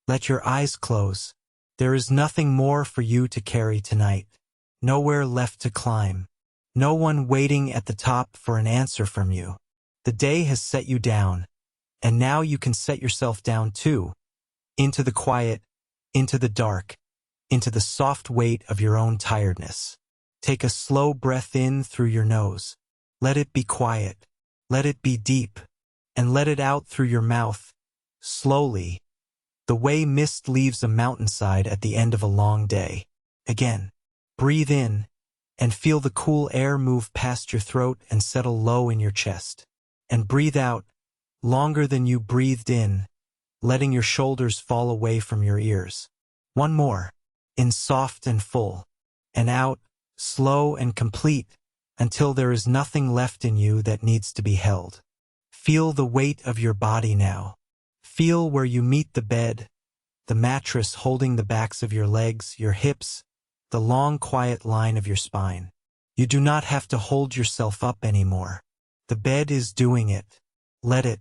Let your eyes close. There is nothing more for you to carry tonight. Nowhere left to climb. No one waiting at the top for an answer from you. The day has set you down, and now you can set yourself down too. Into the quiet, into the dark, into the soft weight of your own tiredness. Take a slow breath in through your nose. Let it be quiet. Let it be deep. And let it out through your mouth, slowly, the way mist leaves a mountainside at the end of a long day. Again, breathe in, and feel the cool air move past your throat and settle low in your chest. And breathe out, longer than you breathed in, letting your shoulders fall away from your ears. One more, in soft and full, and out, slow and complete, until there is nothing left in you that needs to be held. Feel the weight of your body now. Feel where you meet the bed, the mattress holding the backs of your legs, your hips, the long quiet line of your spine. You do not have to hold yourself up anymore. The bed is doing it. Let it.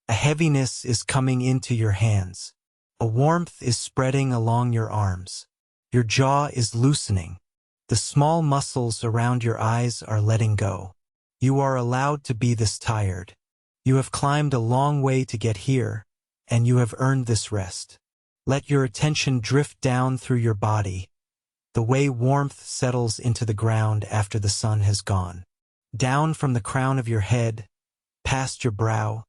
A heaviness is coming into your hands. A warmth is spreading along your arms. Your jaw is loosening. The small muscles around your eyes are letting go. You are allowed to be this tired. You have climbed a long way to get here, and you have earned this rest. Let your attention drift down through your body, the way warmth settles into the ground after the sun has gone. Down from the crown of your head, past your brow,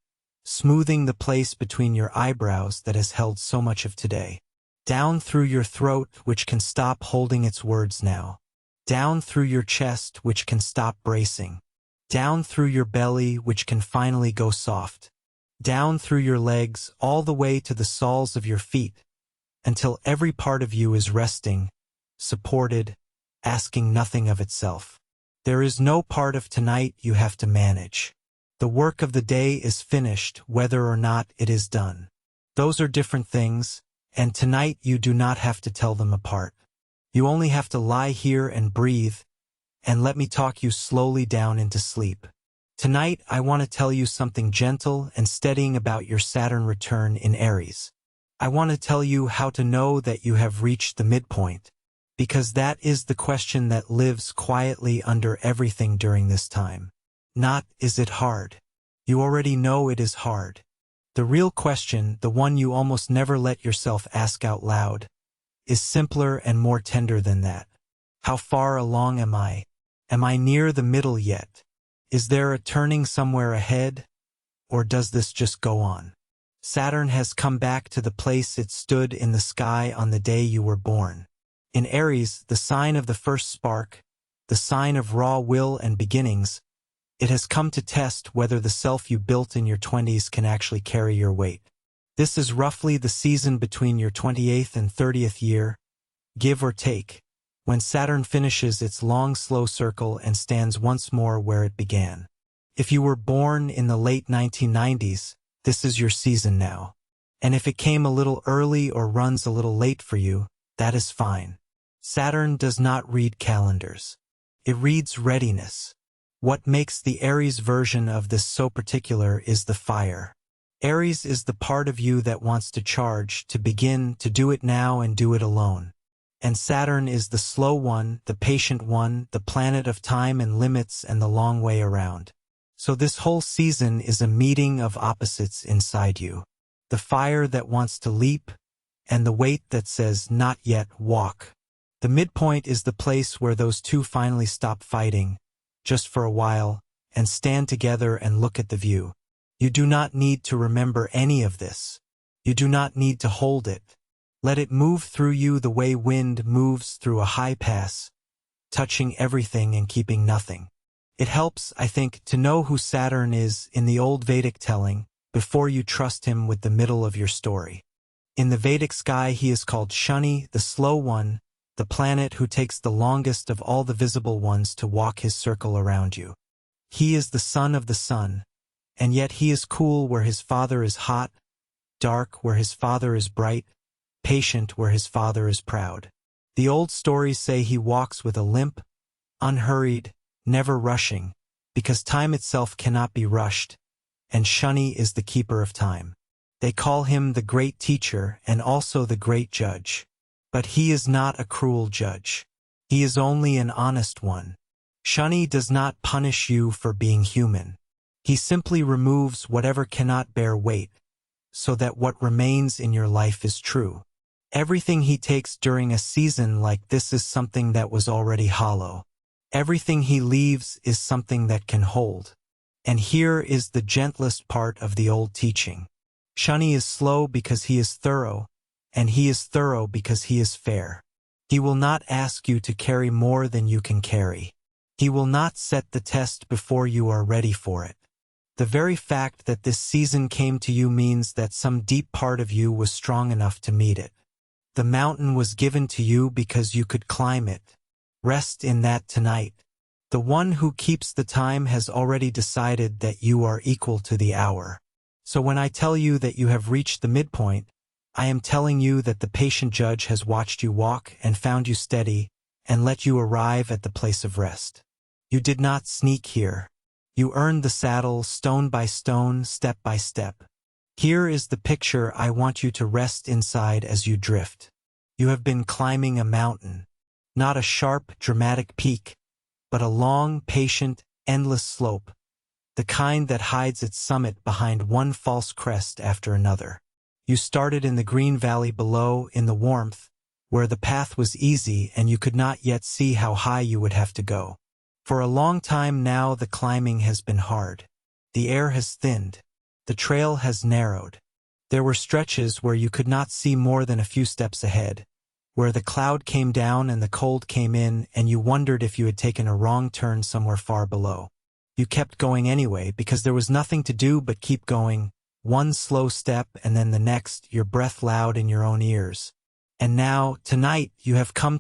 smoothing the place between your eyebrows that has held so much of today. Down through your throat, which can stop holding its words now. Down through your chest, which can stop bracing. Down through your belly, which can finally go soft. Down through your legs, all the way to the soles of your feet, until every part of you is resting, supported, asking nothing of itself. There is no part of tonight you have to manage. The work of the day is finished, whether or not it is done. Those are different things, and tonight you do not have to tell them apart. You only have to lie here and breathe, and let me talk you slowly down into sleep. Tonight I want to tell you something gentle and steadying about your Saturn return in Aries. I want to tell you how to know that you have reached the midpoint, because that is the question that lives quietly under everything during this time. Not, is it hard? You already know it is hard. The real question, the one you almost never let yourself ask out loud, is simpler and more tender than that. How far along am I? Am I near the middle yet? Is there a turning somewhere ahead? Or does this just go on? Saturn has come back to the place it stood in the sky on the day you were born. In Aries, the sign of the first spark, the sign of raw will and beginnings, it has come to test whether the self you built in your 20s can actually carry your weight. This is roughly the season between your 28th and 30th year, give or take, when Saturn finishes its long slow circle and stands once more where it began. If you were born in the late 1990s, this is your season now. And if it came a little early or runs a little late for you, that is fine. Saturn does not read calendars. It reads readiness. What makes the Aries version of this so particular is the fire. Aries is the part of you that wants to charge, to begin, to do it now and do it alone. And Saturn is the slow one, the patient one, the planet of time and limits and the long way around. So this whole season is a meeting of opposites inside you. The fire that wants to leap, and the weight that says, not yet, walk. The midpoint is the place where those two finally stop fighting, just for a while, and stand together and look at the view. You do not need to remember any of this. You do not need to hold it. Let it move through you the way wind moves through a high pass, touching everything and keeping nothing. It helps, I think, to know who Saturn is in the old Vedic telling before you trust him with the middle of your story. In the Vedic sky he is called Shani, the slow one, the planet who takes the longest of all the visible ones to walk his circle around you. He is the son of the sun, and yet he is cool where his father is hot, dark where his father is bright, patient where his father is proud. The old stories say he walks with a limp, unhurried, never rushing, because time itself cannot be rushed, and Shani is the keeper of time. They call him the great teacher and also the great judge. But he is not a cruel judge. He is only an honest one. Shani does not punish you for being human. He simply removes whatever cannot bear weight, so that what remains in your life is true. Everything he takes during a season like this is something that was already hollow. Everything he leaves is something that can hold. And here is the gentlest part of the old teaching. Shani is slow because he is thorough, and he is thorough because he is fair. He will not ask you to carry more than you can carry. He will not set the test before you are ready for it. The very fact that this season came to you means that some deep part of you was strong enough to meet it. The mountain was given to you because you could climb it. Rest in that tonight. The one who keeps the time has already decided that you are equal to the hour. So when I tell you that you have reached the midpoint, I am telling you that the patient judge has watched you walk and found you steady and let you arrive at the place of rest. You did not sneak here. You earned the saddle stone by stone, step by step. Here is the picture I want you to rest inside as you drift. You have been climbing a mountain. Not a sharp, dramatic peak, but a long, patient, endless slope, the kind that hides its summit behind one false crest after another. You started in the green valley below, in the warmth, where the path was easy and you could not yet see how high you would have to go. For a long time now the climbing has been hard. The air has thinned. The trail has narrowed. There were stretches where you could not see more than a few steps ahead, where the cloud came down and the cold came in and you wondered if you had taken a wrong turn somewhere far below. You kept going anyway because there was nothing to do but keep going, one slow step and then the next, your breath loud in your own ears. And now, tonight, you have come